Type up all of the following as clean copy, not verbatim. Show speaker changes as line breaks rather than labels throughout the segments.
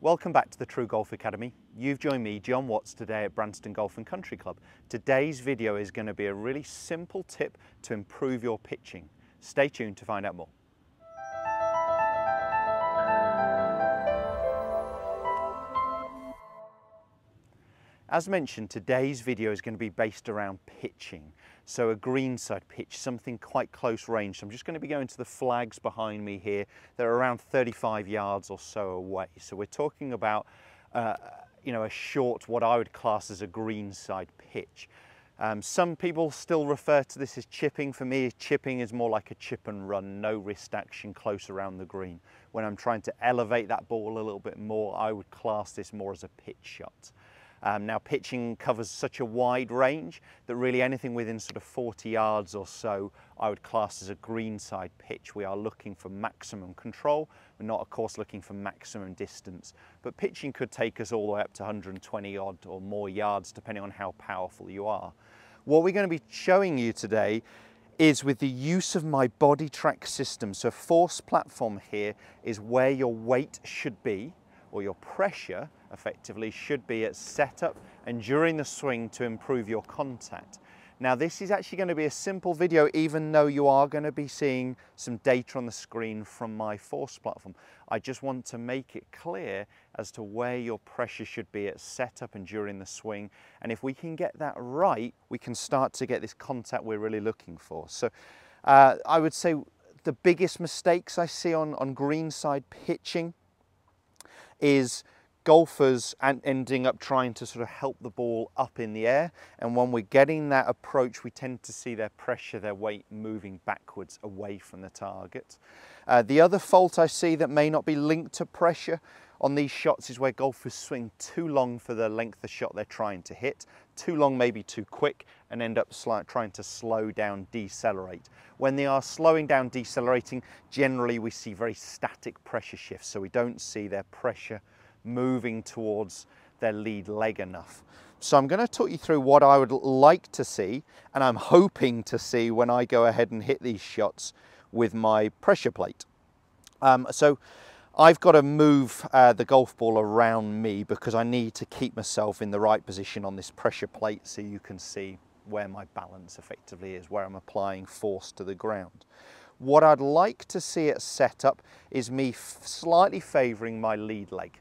Welcome back to the TruGolf Academy. You've joined me, Jon Watts, today at Branston Golf and Country Club. Today's video is going to be a really simple tip to improve your pitching. Stay tuned to find out more. As mentioned, today's video is going to be based around pitching. So a greenside pitch, something quite close range. So I'm just going to be going to the flags behind me here. They're around 35 yards or so away. So we're talking about, a short, what I would class as a greenside pitch. Some people still refer to this as chipping. For me, chipping is more like a chip and run, no wrist action close around the green. When I'm trying to elevate that ball a little bit more, I would class this more as a pitch shot. Now pitching covers such a wide range that really anything within sort of 40 yards or so I would class as a greenside pitch. We are looking for maximum control. We're not of course looking for maximum distance, but pitching could take us all the way up to 120 odd or more yards depending on how powerful you are. What we're going to be showing you today is with the use of my body track system. So force platform here is where your weight should be, or your pressure effectively should be at setup and during the swing to improve your contact. Now this is actually going to be a simple video, even though you are going to be seeing some data on the screen from my force platform. I just want to make it clear as to where your pressure should be at setup and during the swing. And if we can get that right, we can start to get this contact we're really looking for. So I would say the biggest mistakes I see on greenside pitching is golfers ending up trying to sort of help the ball up in the air, and when we're getting that approach we tend to see their pressure, their weight moving backwards away from the target. The other fault I see that may not be linked to pressure on these shots is where golfers swing too long for the length of shot they're trying to hit, too long, maybe too quick, and end up trying to slow down, decelerate. When they are slowing down, decelerating, generally we see very static pressure shifts, so we don't see their pressure moving towards their lead leg enough. So I'm going to talk you through what I would like to see, and I'm hoping to see when I go ahead and hit these shots with my pressure plate. So I've got to move the golf ball around me because I need to keep myself in the right position on this pressure plate so you can see where my balance effectively is, where I'm applying force to the ground. What I'd like to see at setup is me slightly favouring my lead leg.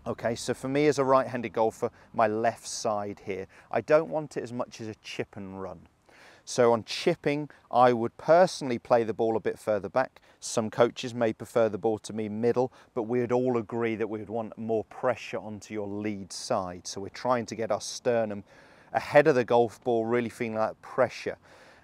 Okay, so for me as a right-handed golfer, my left side here. I don't want it as much as a chip and run. So on chipping, I would personally play the ball a bit further back. Some coaches may prefer the ball to be middle, but we would all agree that we would want more pressure onto your lead side. So we're trying to get our sternum ahead of the golf ball, really feeling that pressure.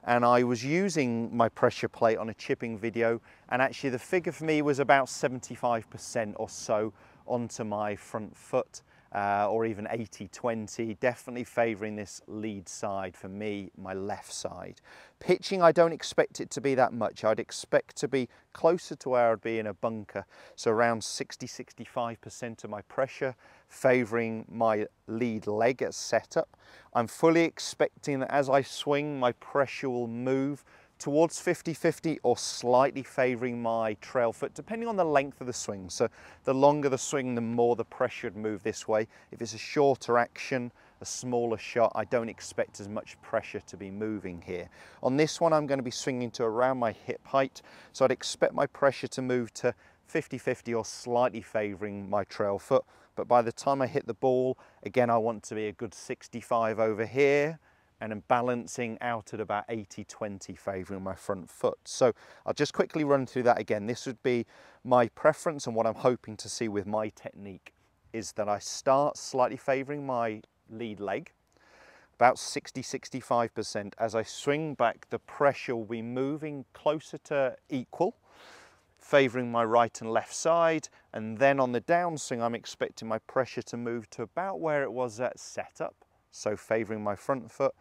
And I was using my pressure plate on a chipping video, and actually the figure for me was about 75% or so onto my front foot, or even 80-20, definitely favouring this lead side for me, my left side. Pitching, I don't expect it to be that much. I'd expect to be closer to where I'd be in a bunker, so around 60-65% of my pressure favouring my lead leg at setup. I'm fully expecting that as I swing, my pressure will move towards 50-50 or slightly favouring my trail foot, depending on the length of the swing. So the longer the swing, the more the pressure would move this way. If it's a shorter action, a smaller shot, I don't expect as much pressure to be moving here. On this one, I'm going to be swinging to around my hip height, so I'd expect my pressure to move to 50-50 or slightly favouring my trail foot. But by the time I hit the ball, again, I want to be a good 65 over here, and I'm balancing out at about 80-20 favouring my front foot. So I'll just quickly run through that again. This would be my preference, and what I'm hoping to see with my technique is that I start slightly favouring my lead leg, about 60-65%. As I swing back, the pressure will be moving closer to equal, favouring my right and left side, and then on the downswing I'm expecting my pressure to move to about where it was at setup, so favouring my front foot,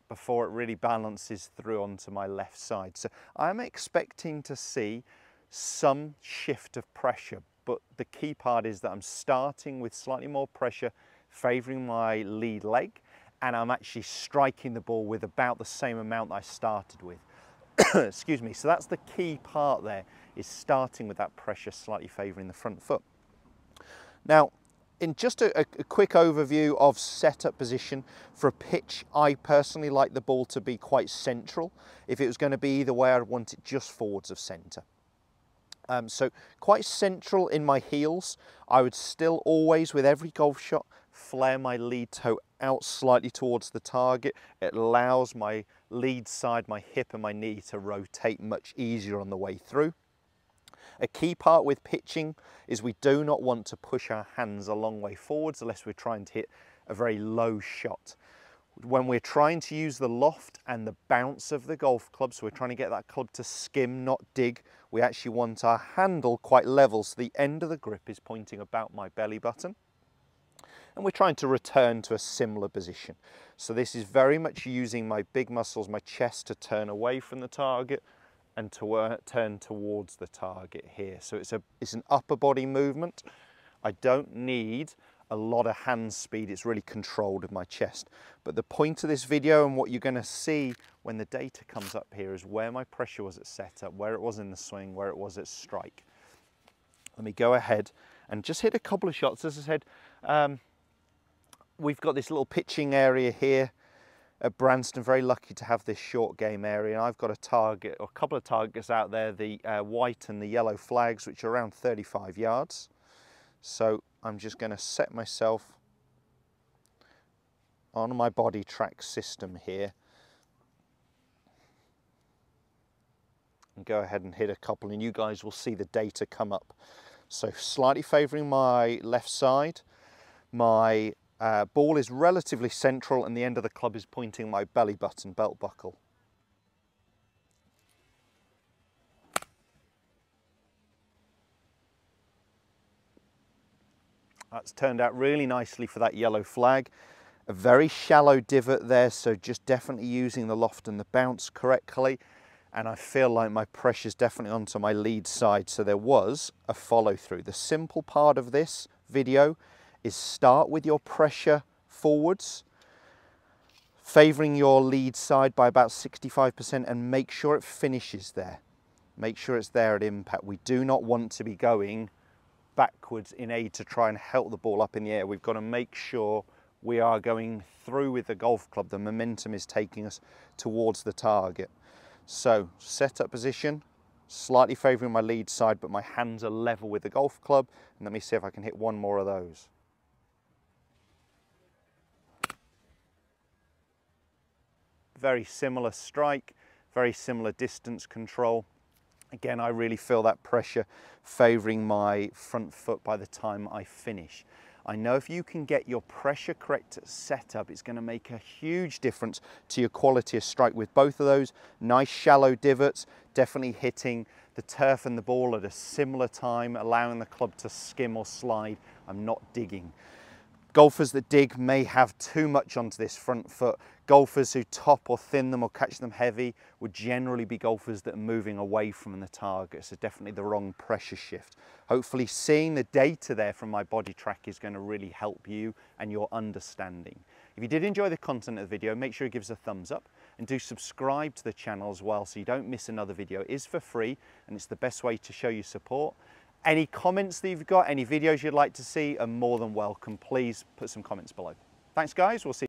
before it really balances through onto my left side. So I'm expecting to see some shift of pressure, but the key part is that I'm starting with slightly more pressure favouring my lead leg, and I'm actually striking the ball with about the same amount I started with. Excuse me. So that's the key part there, is starting with that pressure slightly favouring the front foot. Now, in just a quick overview of setup position for a pitch, I personally like the ball to be quite central. If it was going to be either way, I'd want it just forwards of centre. So quite central in my heels. I would still always, with every golf shot, flare my lead toe out slightly towards the target. It allows my lead side, my hip and my knee to rotate much easier on the way through. A key part with pitching is we do not want to push our hands a long way forwards unless we're trying to hit a very low shot. When we're trying to use the loft and the bounce of the golf club, so we're trying to get that club to skim, not dig, we actually want our handle quite level, so the end of the grip is pointing about my belly button. And we're trying to return to a similar position. So this is very much using my big muscles, my chest, to turn away from the target and to turn towards the target here. So it's an upper body movement. I don't need a lot of hand speed, it's really controlled with my chest. But the point of this video and what you're going to see when the data comes up here is where my pressure was at setup, where it was in the swing, where it was at strike. Let me go ahead and just hit a couple of shots. As I said, we've got this little pitching area here at Branston, very lucky to have this short game area, and I've got a target, or a couple of targets out there, the white and the yellow flags, which are around 35 yards. So I'm just going to set myself on my body track system here and go ahead and hit a couple, and you guys will see the data come up. So slightly favouring my left side, my ball is relatively central and the end of the club is pointing my belly button, belt buckle. That's turned out really nicely for that yellow flag. A very shallow divot there, so just definitely using the loft and the bounce correctly. And I feel like my pressure's definitely onto my lead side, so there was a follow through. The simple part of this video is start with your pressure forwards, favouring your lead side by about 65%, and make sure it finishes there. Make sure it's there at impact. We do not want to be going backwards in aid to try and help the ball up in the air. We've got to make sure we are going through with the golf club. The momentum is taking us towards the target. So setup position, slightly favouring my lead side, but my hands are level with the golf club. And let me see if I can hit one more of those. Very similar strike, very similar distance control. Again, I really feel that pressure favouring my front foot by the time I finish. I know if you can get your pressure correct at setup, it's going to make a huge difference to your quality of strike with both of those. Nice shallow divots, definitely hitting the turf and the ball at a similar time, allowing the club to skim or slide. I'm not digging. Golfers that dig may have too much onto this front foot. Golfers who top or thin them or catch them heavy would generally be golfers that are moving away from the target, so definitely the wrong pressure shift. Hopefully seeing the data there from my body track is going to really help you and your understanding. If you did enjoy the content of the video, make sure you give us a thumbs up and do subscribe to the channel as well so you don't miss another video. It is for free and it's the best way to show your support. Any comments that you've got, any videos you'd like to see are more than welcome. Please put some comments below. Thanks guys, we'll see you.